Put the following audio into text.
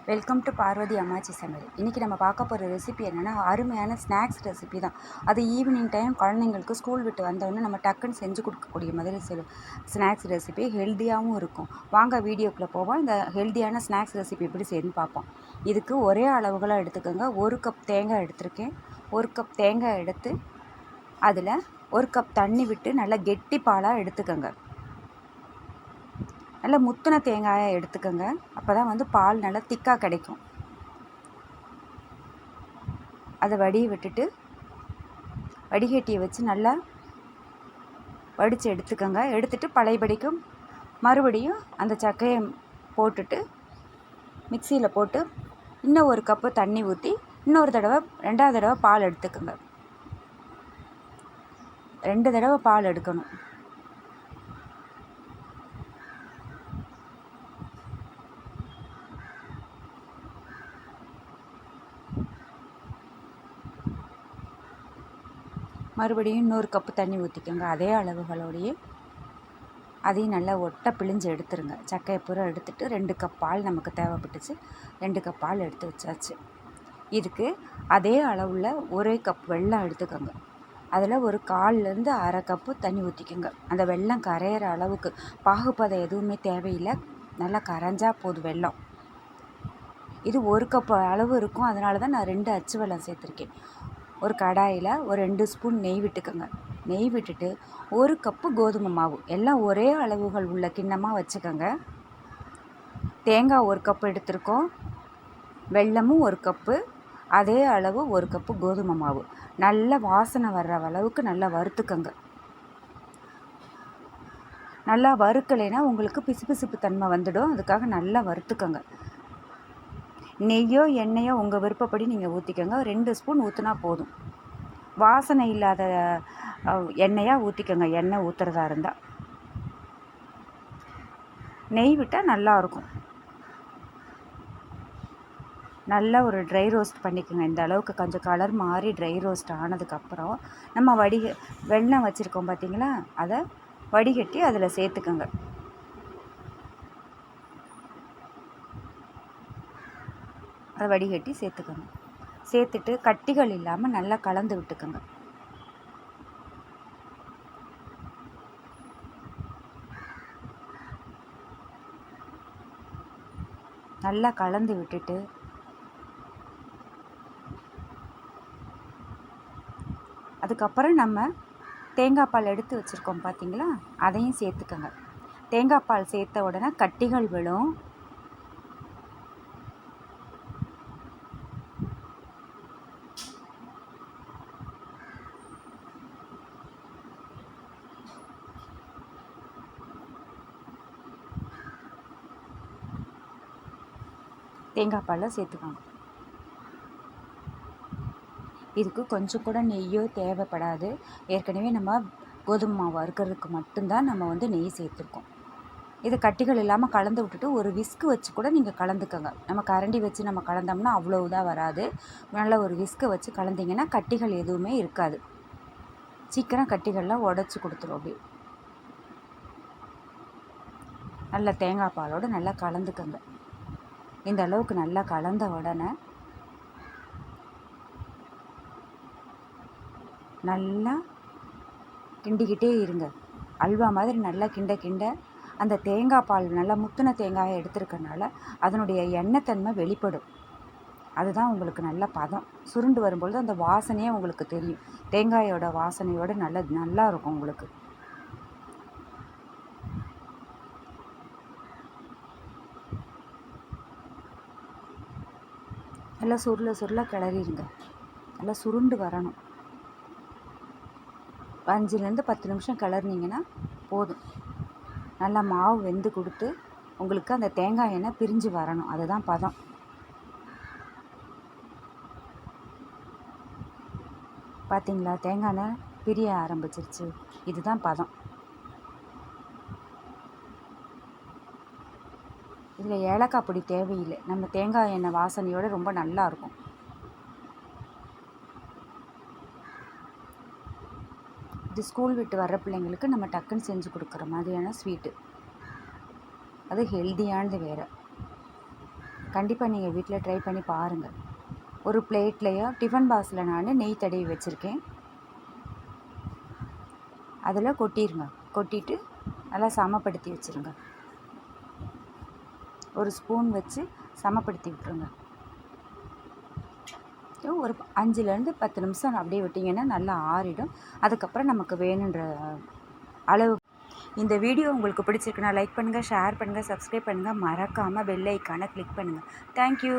Welcome to parvathiammachi சமையல். இன்றைக்கி நம்ம பார்க்க போகிற ரெசிபி என்னென்னா அருமையான ஸ்நாக்ஸ் ரெசிபி தான். அது ஈவினிங் டைம் குழந்தைங்களுக்கு ஸ்கூல் விட்டு வந்தோடனே நம்ம டக்குன்னு செஞ்சு கொடுக்கக்கூடிய மாதிரி ஸ்நாக்ஸ் ரெசிபி ஹெல்த்தியாகவும் இருக்கும். வாங்க வீடியோக்குள்ளே போவோம். இந்த ஹெல்த்தியான ஸ்நாக்ஸ் ரெசிபி எப்படி செய்யணும்னு பார்ப்போம். இதுக்கு ஒரே அளவுகளாக எடுத்துக்கோங்க. 1 கப் தேங்காய் எடுத்திருக்கேன். 1 கப் தேங்காய் எடுத்து அதில் 1 கப் தண்ணி விட்டு நல்லா கெட்டி பாலாக எடுத்துக்கோங்க. நல்லா முத்தின தேங்காயை எடுத்துக்கோங்க. அப்போ தான் பால் நல்லா திக்காக கிடைக்கும். அதை விட்டுட்டு வடிகட்டியை வச்சு நல்லா வடித்து எடுத்துக்கோங்க. எடுத்துட்டு பழையபடிக்கும் மறுபடியும் அந்த சக்கையை போட்டுட்டு மிக்சியில் போட்டு இன்னும் 1 கப்பு தண்ணி ஊற்றி ரெண்டாவது தடவை பால் எடுத்துக்கோங்க. 2 தடவை பால் எடுக்கணும். மறுபடியும் இன்னொரு கப்பு தண்ணி ஊற்றிக்கோங்க. அதே அளவுகளோடையே அதையும் நல்லா ஒட்டை பிழிஞ்சு எடுத்துருங்க. சக்கையை பூரா எடுத்துட்டு 2 கப் பால் நமக்கு தேவைப்பட்டுச்சு. 2 கப் பால் எடுத்து வச்சாச்சு. இதுக்கு அதே அளவில் 1 கப் வெல்லம் எடுத்துக்கோங்க. அதில் ஒரு 1/4லேருந்து 1/2 கப்பு தண்ணி ஊற்றிக்கோங்க. அந்த வெல்லம் கரையிற அளவுக்கு பாகுபதம் எதுவுமே தேவையில்லை. நல்லா கரைஞ்சா போதும் வெல்லம். இது 1 கப் அளவு இருக்கும். அதனால தான் நான் 2 அச்சு வெல்லம் சேர்த்துருக்கேன். ஒரு கடாயில் ஒரு 2 ஸ்பூன் நெய் விட்டுக்கோங்க. நெய் விட்டுட்டு 1 கப்பு கோதுமை மாவு, எல்லாம் ஒரே அளவுகள் உள்ள கிண்ணமாக வச்சுக்கோங்க. தேங்காய் 1 கப்பு எடுத்திருக்கோம். வெல்லமும் 1 கப்பு. அதே அளவு 1 கப்பு கோதுமை மாவு. நல்ல வாசனை வர்ற அளவுக்கு நல்லா வறுத்துக்கோங்க. நல்லா வறுக்கலைன்னா உங்களுக்கு பிசுபிசுப்பு தன்மை வந்துடும். அதுக்காக நல்லா வறுத்துக்கோங்க. நெய்யோ எண்ணெயோ உங்கள் விருப்பப்படி நீங்கள் ஊற்றிக்கோங்க. 2 ஸ்பூன் ஊற்றினா போதும். வாசனை இல்லாத எண்ணெயாக ஊற்றிக்கோங்க. எண்ணெய் ஊற்றுறதா இருந்தால் நெய் விட்டால் நல்லாயிருக்கும். நல்லா ஒரு ட்ரை ரோஸ்ட் பண்ணிக்கோங்க. இந்த அளவுக்கு கொஞ்சம் கலர் மாறி ட்ரை ரோஸ்ட் ஆனதுக்கப்புறம் நம்ம வெல்லம் வச்சுருக்கோம் பார்த்திங்களா, அதை வடிகட்டி அதில் சேர்த்துக்கோங்க. அதை வடிகட்டி சேர்த்துக்கோங்க. சேர்த்துட்டு கட்டிகள் இல்லாமல் நல்லா கலந்து விட்டுக்கோங்க. நல்லா கலந்து விட்டுட்டு அதுக்கப்புறம் நம்ம தேங்காய் பால் எடுத்து வச்சுருக்கோம் பார்த்திங்களா, அதையும் சேர்த்துக்கோங்க. தேங்காய் பால் சேர்த்த உடனே கட்டிகள் விழும். தேங்காய் பாலில் சேர்த்துக்கோங்க. இதுக்கு கொஞ்சம் கூட நெய்யோ தேவைப்படாது. ஏற்கனவே நம்ம கோதுமை மாவு வறுக்கிறதுக்கு மட்டும்தான் நம்ம நெய் சேர்த்துருக்கோம். இது கட்டிகள் இல்லாமல் கலந்து விட்டுட்டு ஒரு விஸ்கு வச்சு கூட நீங்கள் கலந்துக்கோங்க. நம்ம கரண்டி வச்சு நம்ம கலந்தோம்னா அவ்வளோ இதாக வராது. நல்ல ஒரு விஸ்கை வச்சு கலந்திங்கன்னா கட்டிகள் எதுவுமே இருக்காது. சீக்கிரம் கட்டிகள்லாம் உடச்சி கொடுத்துரும். அப்படி நல்லா தேங்காய் பாலோடு நல்லா கலந்துக்கோங்க. இந்த அளவுக்கு நல்லா கலந்த உடனே நல்லா கிண்டிக்கிட்டே இருங்க. அல்வா மாதிரி நல்லா கிண்ட அந்த தேங்காய் பால் நல்லா முத்தின தேங்காயை எடுத்துருக்கனால அதனுடைய எண்ணெய்த்தன்மை வெளிப்படும். அதுதான் உங்களுக்கு நல்ல பதம். சுருண்டு வரும்பொழுது அந்த வாசனையே உங்களுக்கு தெரியும். தேங்காயோட வாசனையோடு நல்லா இருக்கும் உங்களுக்கு. நல்லா சுருள கிளறிடுங்க. நல்லா சுருண்டு வரணும். 5லேருந்து 10 நிமிஷம் கிளறினீங்கன்னா போதும். நல்லா மாவு வெந்து கொடுத்து உங்களுக்கு அந்த தேங்காய் எண்ணெய் பிரிஞ்சு வரணும். அதுதான் பதம். பார்த்தீங்களா, தேங்காய் எண்ணெய் பிரிய ஆரம்பிச்சிருச்சு. இதுதான் பதம். இதில் ஏலக்காய் பொடி தேவையில்லை. நம்ம தேங்காய் எண்ணெய் வாசனையோடு ரொம்ப நல்லா இருக்கும். இது ஸ்கூல் விட்டு வர்ற பிள்ளைங்களுக்கு நம்ம டக்குன்னு செஞ்சு கொடுக்குற மாதிரியான ஸ்வீட்டு. அது ஹெல்தியானது வேறு. கண்டிப்பாக நீங்கள் வீட்டில் ட்ரை பண்ணி பாருங்கள். ஒரு பிளேட்லேயோ டிஃபன் பாக்ஸில் நான் நெய் தடவி வச்சுருக்கேன். அதில் கொட்டிடுங்க. கொட்டிட்டு நல்லா சமப்படுத்தி வச்சுருங்க. ஒரு ஸ்பூன் வச்சு சமப்படுத்தி விட்டுருங்க. ஒரு 5லேருந்து 10 நிமிஷம் அப்படியே விட்டிங்கன்னா நல்லா ஆறிடும். அதுக்கப்புறம் நமக்கு வேணுன்ற அளவு. இந்த வீடியோ உங்களுக்கு பிடிச்சிருக்குன்னா லைக் பண்ணுங்கள், ஷேர் பண்ணுங்கள், சப்ஸ்கிரைப் பண்ணுங்கள். மறக்காமல் பெல் ஐக்கானை கிளிக் பண்ணுங்கள். தேங்க்யூ.